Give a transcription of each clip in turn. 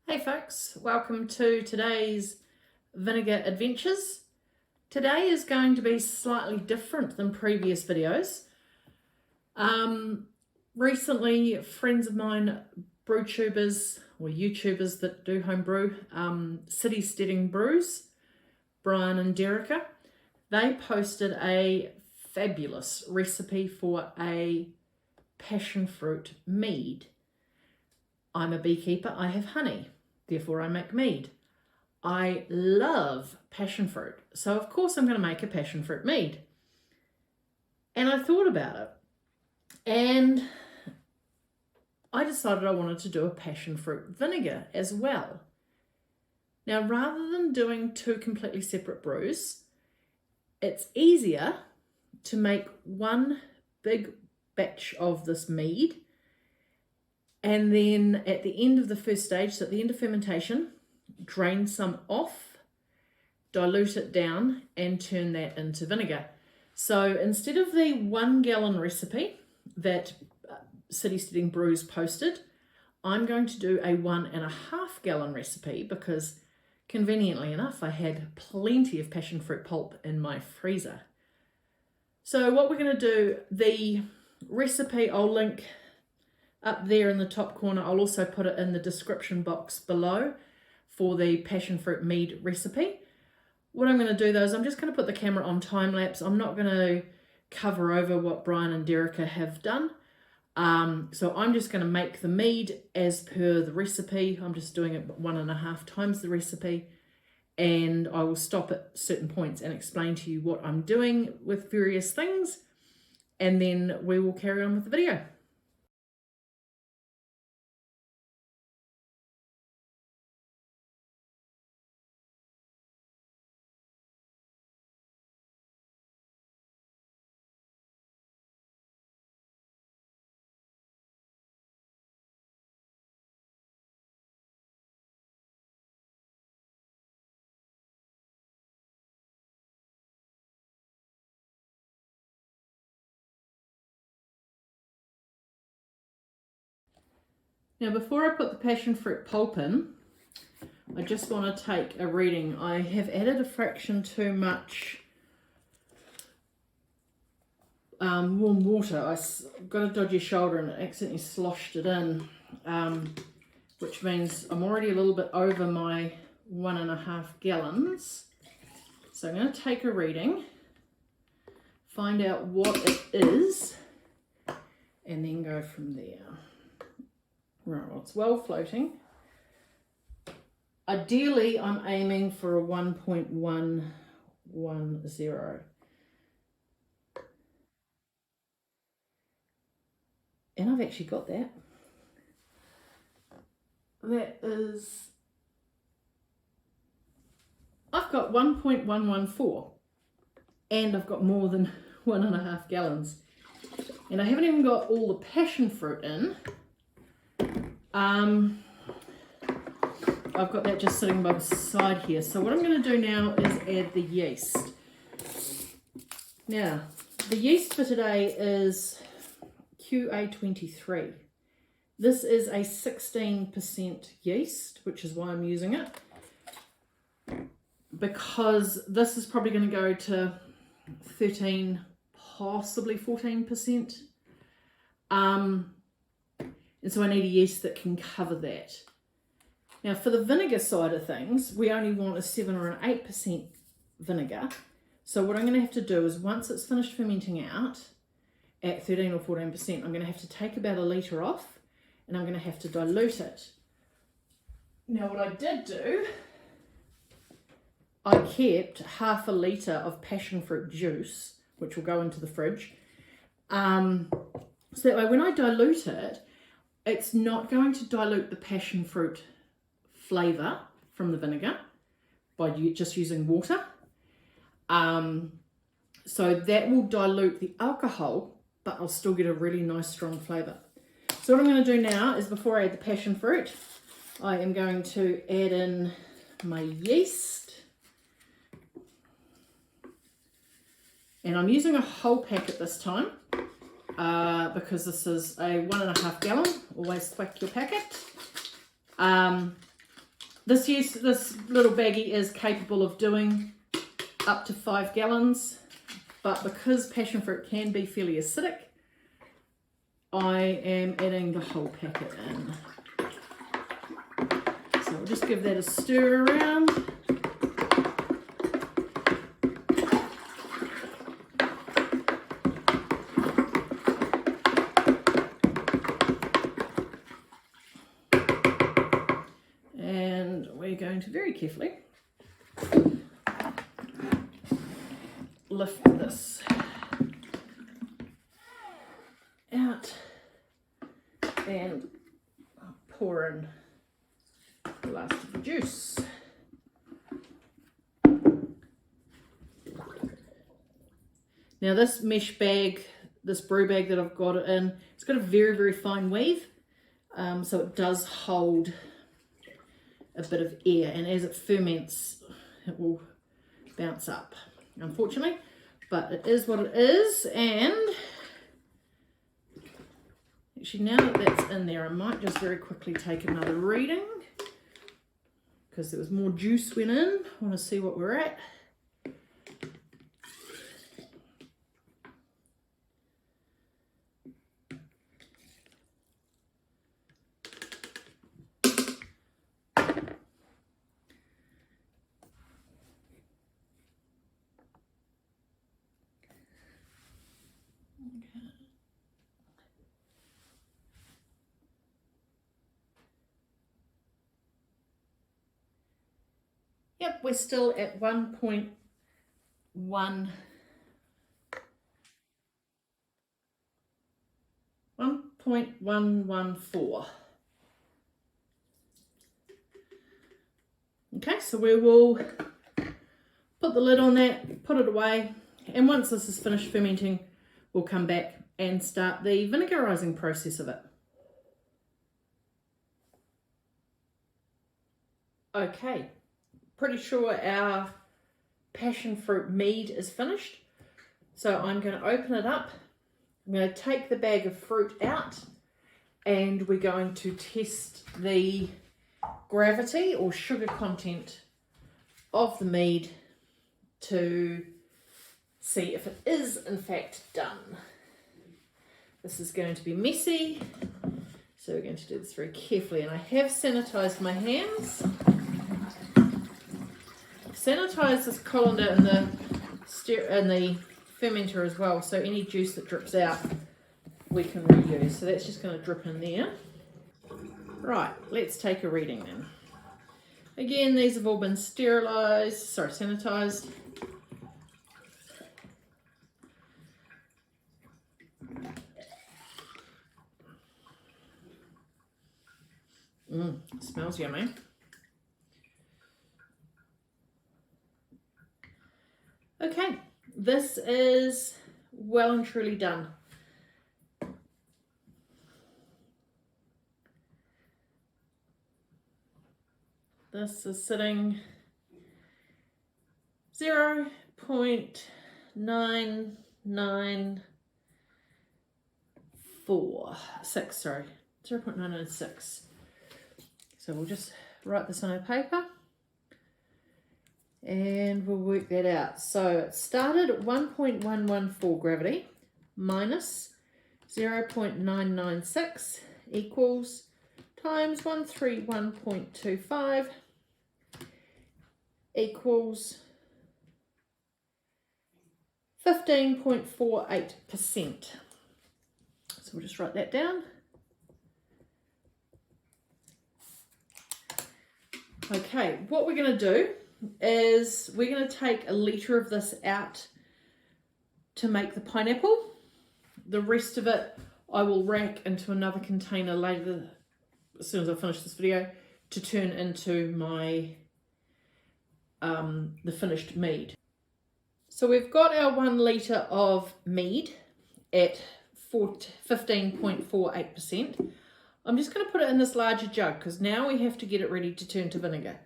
Hey folks, welcome to today's vinegar adventures. Today is going to be slightly different than previous videos. Recently, friends of mine, brew tubers or YouTubers that do home brew, City Steading Brews, Brian and Derica, they posted a fabulous recipe for a passion fruit mead. I'm a beekeeper, I have honey. Therefore, I make mead. I love passion fruit, so of course I'm going to make a passion fruit mead. And I thought about it, and I decided I wanted to do a passion fruit vinegar as well. Now, rather than doing two completely separate brews, it's easier to make one big batch of this mead, and then at the end of the first stage, so at the end of fermentation, drain some off, dilute it down, and turn that into vinegar. So instead of the 1 gallon recipe that City Steading Brews posted, I'm going to do a 1.5 gallon recipe because conveniently enough, I had plenty of passion fruit pulp in my freezer. So what we're going to do, the recipe I'll link up there in the top corner. I'll also put it in the description box below for the passion fruit mead recipe. What I'm going to do though is I'm just going to put the camera on time lapse. I'm not going to cover over what Brian and Derica have done. So I'm just going to make the mead as per the recipe. I'm just doing it 1.5 times the recipe, and I will stop at certain points and explain to you what I'm doing with various things, and then we will carry on with the video. Now, before I put the passion fruit pulp in, I just want to take a reading. I have added a fraction too much warm water. I got a dodgy shoulder and accidentally sloshed it in, which means I'm already a little bit over my 1.5 gallons. So I'm going to take a reading, find out what it is, and then go from there. Right, well, it's well floating. Ideally, I'm aiming for a 1.110. And I've actually got that. That is, I've got 1.114, and I've got more than 1.5 gallons. And I haven't even got all the passion fruit in. I've got that just sitting by the side here. So what I'm going to do now is add the yeast. Now, the yeast for today is QA23. This is a 16% yeast, which is why I'm using it, because this is probably going to go to 13, possibly 14%. And so I need a yeast that can cover that. Now, for the vinegar side of things, we only want a 7 or an 8% vinegar. So what I'm going to have to do is, once it's finished fermenting out at 13 or 14%, I'm going to have to take about 1 litre off, and I'm going to have to dilute it. Now, what I did do, I kept 1/2 litre of passion fruit juice, which will go into the fridge. So that way when I dilute it, it's not going to dilute the passion fruit flavour from the vinegar by just using water. So that will dilute the alcohol, but I'll still get a really nice strong flavour. So what I'm going to do now is, before I add the passion fruit, I am going to add in my yeast. And I'm using a whole packet this time. Because this is a 1.5 gallon, always thwack your packet. This little baggie is capable of doing up to 5 gallons, but because passion fruit can be fairly acidic, I am adding the whole packet in. So we'll just give that a stir around. And we're going to very carefully lift this out and pour in the last of the juice. Now this mesh bag, this brew bag that I've got it in, it's got a very, very fine weave, so it does hold a bit of air, and as it ferments it will bounce up, unfortunately, but it is what it is. And actually, now that that's in there, I might just very quickly take another reading because there was more juice went in. I want to see what we're at. Yep, we're still at 1.114. Okay, so we will put the lid on that, put it away, and once this is finished fermenting, we'll come back and start the vinegarizing process of it. Okay. Pretty sure our passion fruit mead is finished. So I'm going to open it up. I'm going to take the bag of fruit out, and we're going to test the gravity or sugar content of the mead to see if it is in fact done. This is going to be messy, so we're going to do this very carefully, and I have sanitized my hands. Sanitize this colander in the fermenter as well, so any juice that drips out we can reuse. So that's just going to drip in there. Right, let's take a reading then. Again, these have all been sanitized. Smells yummy. Okay, this is well and truly done. This is sitting 0.9946, sorry, 0.996. So we'll just write this on our paper and we'll work that out. So it started at 1.114 gravity minus 0.996 equals times 131.25 equals 15.48%. So we'll just write that down. Okay, what we're going to do is we're going to take a litre of this out to make the pineapple. The rest of it I will rack into another container later, as soon as I finish this video, to turn into my the finished mead. So we've got our 1 litre of mead at 15.48%. I'm just going to put it in this larger jug because now we have to get it ready to turn to vinegar.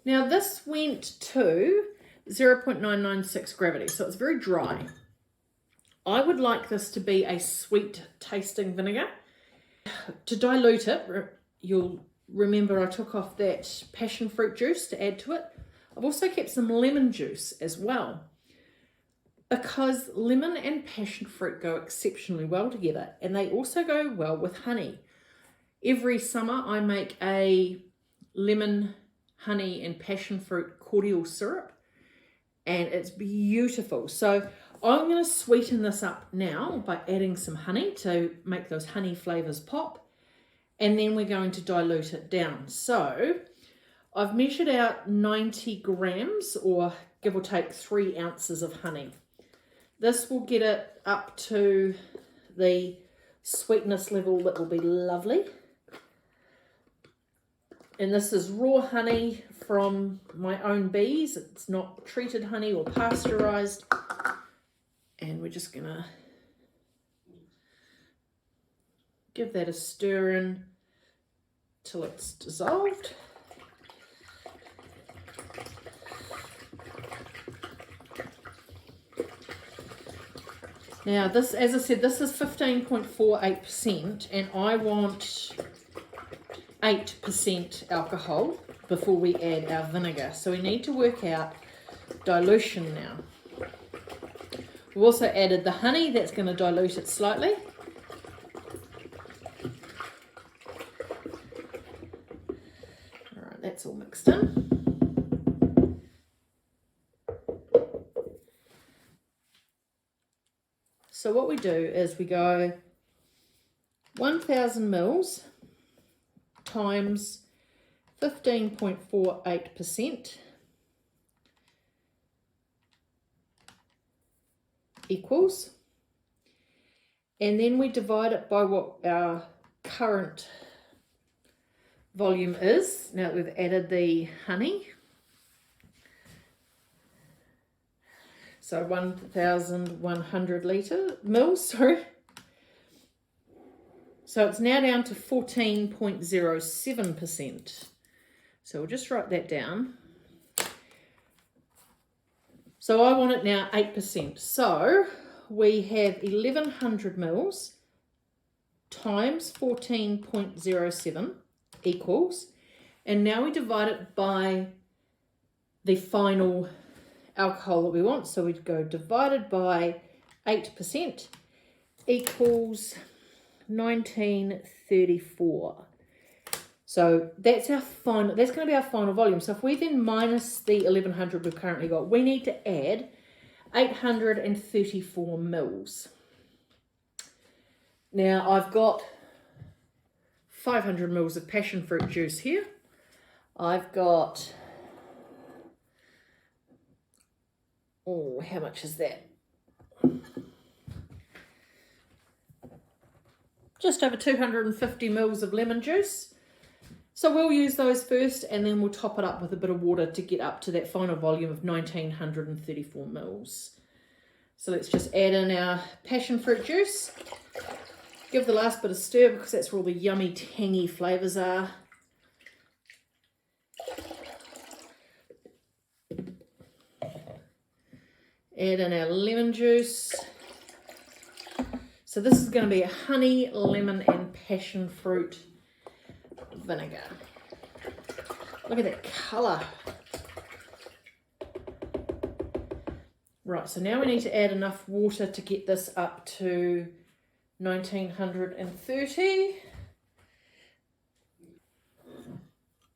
Now this went to 0.996 gravity, so it's very dry. I would like this to be a sweet tasting vinegar. To dilute it, you'll remember I took off that passion fruit juice to add to it. I've also kept some lemon juice as well, because lemon and passion fruit go exceptionally well together, and they also go well with honey. Every summer I make a lemon, honey and passion fruit cordial syrup, and it's beautiful. So I'm going to sweeten this up now by adding some honey to make those honey flavors pop, and then we're going to dilute it down. So I've measured out 90 grams, or give or take 3 ounces of honey. This will get it up to the sweetness level that will be lovely. And this is raw honey from my own bees. It's not treated honey or pasteurized. And we're just going to give that a stir in till it's dissolved. Now this, as I said, this is 15.48%, and I want 8% alcohol before we add our vinegar. So we need to work out dilution now. We've also added the honey, that's going to dilute it slightly. Alright, that's all mixed in. So what we do is we go 1,000 mils times 15.48% equals, and then we divide it by what our current volume is. Now that we've added the honey, so 1,100 mils, sorry. So it's now down to 14.07%. So we'll just write that down. So I want it now 8%. So we have 1,100 mils times 14.07 equals, and now we divide it by the final alcohol that we want. So we'd go divided by 8% equals 1934. So that's our final, that's going to be our final volume. So if we then minus the 1,100 we've currently got, we need to add 834 mils. Now I've got 500 mils of passion fruit juice here. I've got, oh, how much is that? Just over 250 mils of lemon juice. So we'll use those first, and then we'll top it up with a bit of water to get up to that final volume of 1,934 mils. So let's just add in our passion fruit juice. Give the last bit of stir because that's where all the yummy tangy flavours are. Add in our lemon juice. So this is going to be a honey, lemon and passion fruit vinegar. Look at that colour. Right, so now we need to add enough water to get this up to 1930.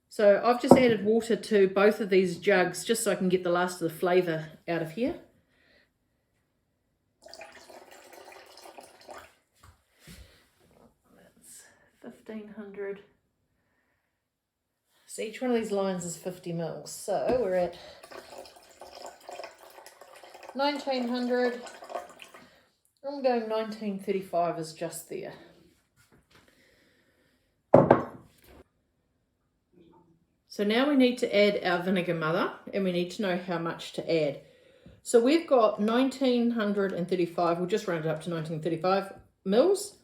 So I've just added water to both of these jugs just so I can get the last of the flavour out of here. That's 1,500. So each one of these lines is 50 mils. So we're at 1,900. I'm going 1935 is just there. So now we need to add our vinegar mother, and we need to know how much to add. So we've got 1,935, we'll just round it up to 1935 mils.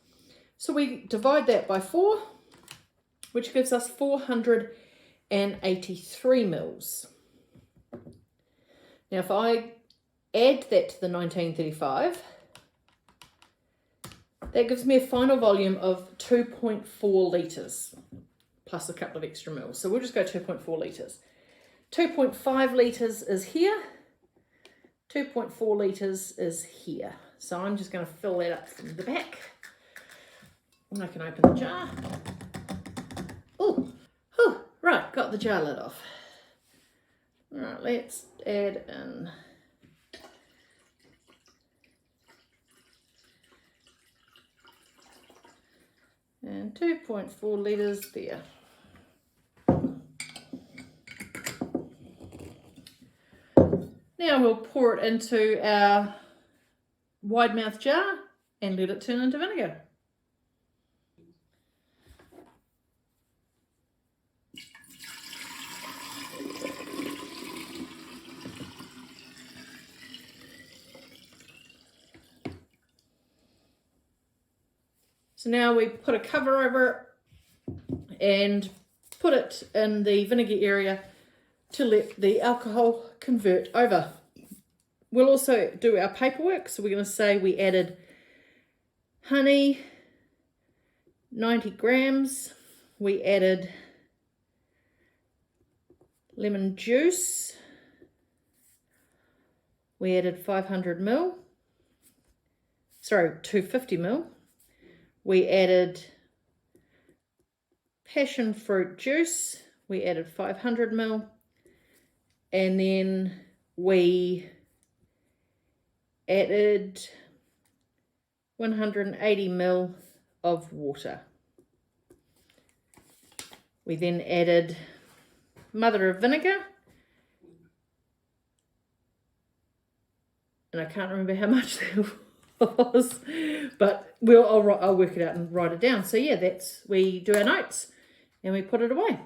So we divide that by 4, which gives us 483 mils. Now if I add that to the 1935, That gives me a final volume of 2.4 litres plus a couple of extra mils. So we'll just go 2.4 litres. 2.5 litres is here. 2.4 litres is here. So I'm just going to fill that up from the back. And I can open the jar. Oh, right, got the jar lid off. Right, let's add in and 2.4 litres there. Now we'll pour it into our wide mouth jar and let it turn into vinegar. So now we put a cover over it and put it in the vinegar area to let the alcohol convert over. We'll also do our paperwork. So we're going to say we added honey, 90 grams. We added lemon juice. We added 500 ml. Sorry, 250 ml. We added passion fruit juice. We added 500 ml. And then we added 180 ml of water. We then added mother of vinegar. And I can't remember how much that was, but I'll work it out and write it down. So yeah, we do our notes and we put it away.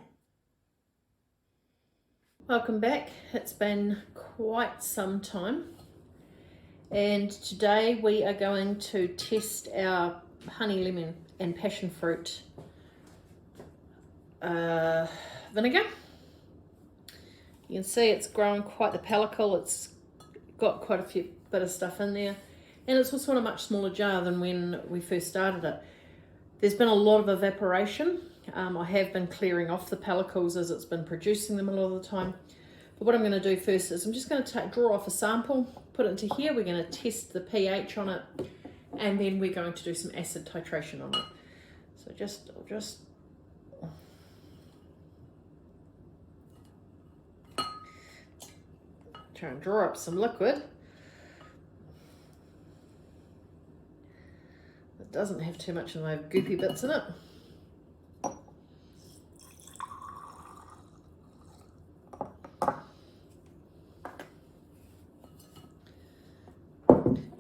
Welcome back. It's been quite some time, and today we are going to test our honey, lemon and passion fruit vinegar. You can see it's growing quite the pellicle. It's got quite a bit of stuff in there, and it's also in a much smaller jar than when we first started it. There's been a lot of evaporation. I have been clearing off the pellicles as it's been producing them a lot of the time. But what I'm going to do first is I'm just going to draw off a sample, put it into here. We're going to test the pH on it, and then we're going to do some acid titration on it. So I'll just try and draw up some liquid. It doesn't have too much of those goopy bits in it.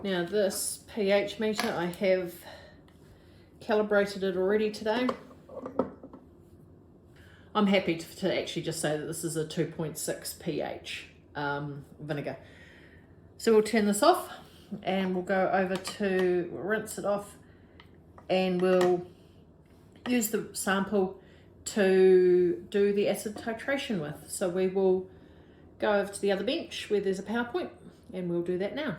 Now this pH meter, I have calibrated it already today. I'm happy to actually just say that this is a 2.6 pH vinegar. So we'll turn this off and we'll go over to rinse it off, and we'll use the sample to do the acid titration with. So we will go over to the other bench where there's a PowerPoint, and we'll do that now.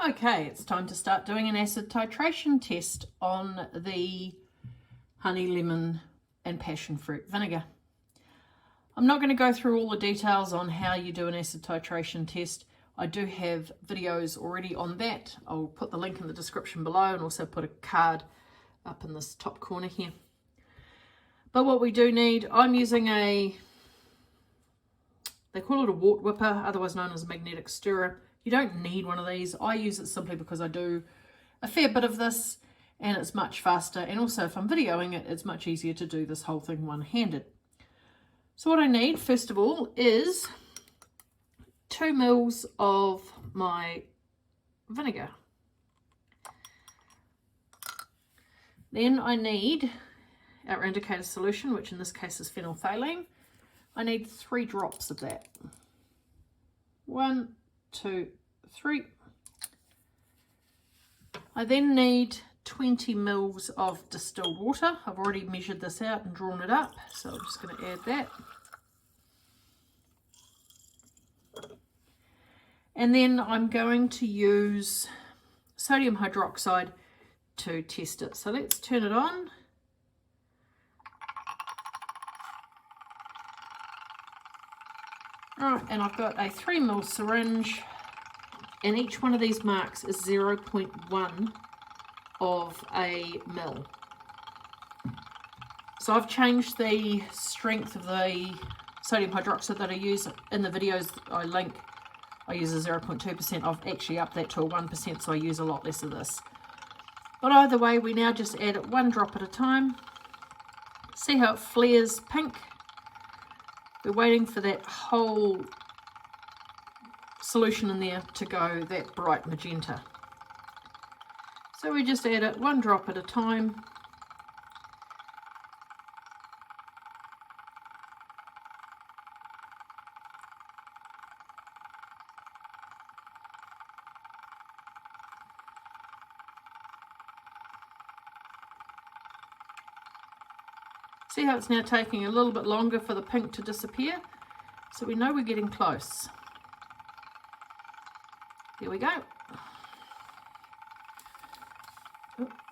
Okay, it's time to start doing an acid titration test on the honey, lemon and passion fruit vinegar. I'm not going to go through all the details on how you do an acid titration test. I do have videos already on that. I'll put the link in the description below and also put a card up in this top corner here. But what we do need, I'm using they call it a wort whipper, otherwise known as a magnetic stirrer. You don't need one of these. I use it simply because I do a fair bit of this and it's much faster. And also if I'm videoing it, it's much easier to do this whole thing one-handed. So what I need, first of all, is 2 mils of my vinegar. Then I need our indicator solution, which in this case is phenolphthalein. I need 3 drops of that. 1, 2, 3. I then need 20 mils of distilled water. I've already measured this out and drawn it up, so I'm just going to add that. And then I'm going to use sodium hydroxide to test it. So let's turn it on. Right, and I've got a 3 ml syringe, and each one of these marks is 0.1 of a mil. So I've changed the strength of the sodium hydroxide that I use in the videos I link. I use a 0.2%. I've actually upped that to a 1%, so I use a lot less of this. But either way, we now just add it 1 drop at a time. See how it flares pink? We're waiting for that whole solution in there to go that bright magenta. So we just add it 1 drop at a time. See how it's now taking a little bit longer for the pink to disappear? So we know we're getting close. There we go.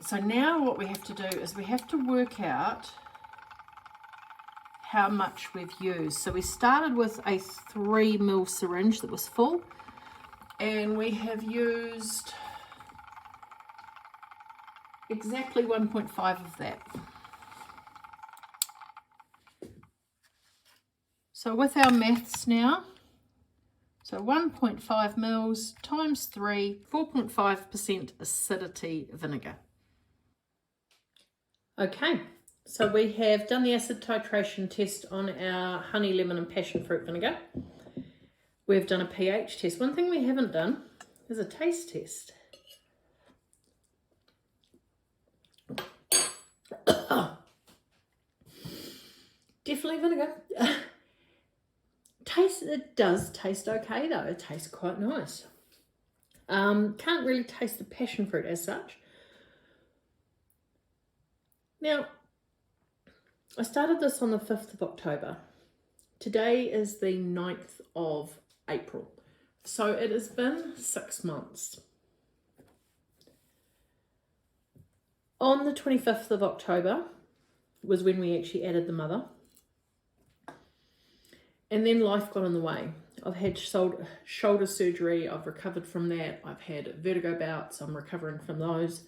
So now what we have to do is we have to work out how much we've used. So we started with a 3 ml syringe that was full, and we have used exactly 1.5 of that. So with our maths now, so 1.5 mils times 3, 4.5% acidity vinegar. Okay, so we have done the acid titration test on our honey, lemon and passion fruit vinegar. We've done a pH test. One thing we haven't done is a taste test. Definitely vinegar. It does taste okay though. It tastes quite nice. Can't really taste the passion fruit as such. Now, I started this on the 5th of October. Today is the 9th of April. So it has been 6 months. On the 25th of October was when we actually added the mother. And then life got in the way. I've had shoulder surgery. I've recovered from that. I've had vertigo bouts. I'm recovering from those.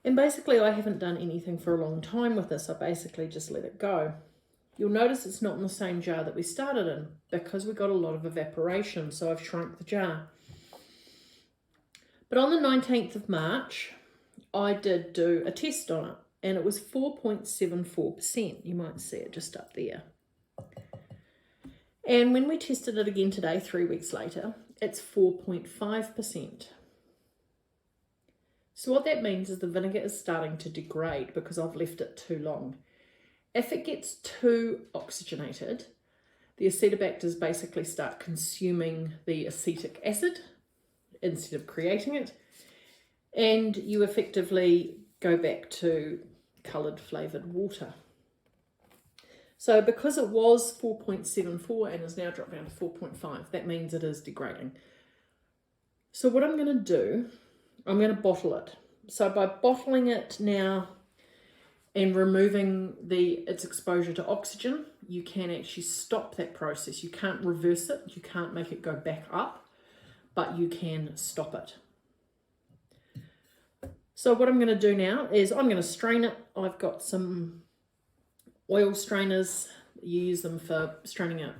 And basically I haven't done anything for a long time with this. I basically just let it go. You'll notice it's not in the same jar that we started in because we got a lot of evaporation. So I've shrunk the jar. But on the 19th of March, I did do a test on it. And it was 4.74%. You might see it just up there. And when we tested it again today, 3 weeks later, it's 4.5%. So what that means is the vinegar is starting to degrade because I've left it too long. If it gets too oxygenated, the acetobacters basically start consuming the acetic acid instead of creating it, and you effectively go back to coloured flavoured water. So because it was 4.74 and has now dropped down to 4.5, that means it is degrading. So what I'm going to do, I'm going to bottle it. So by bottling it now and removing its exposure to oxygen, you can actually stop that process. You can't reverse it, you can't make it go back up, but you can stop it. So what I'm going to do now is I'm going to strain it. I've got some oil strainers. You use them for straining out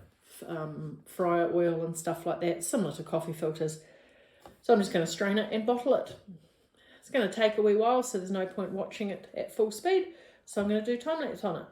fryer oil and stuff like that, similar to coffee filters. So I'm just going to strain it and bottle it. It's going to take a wee while, so there's no point watching it at full speed. So I'm going to do time lapse on it.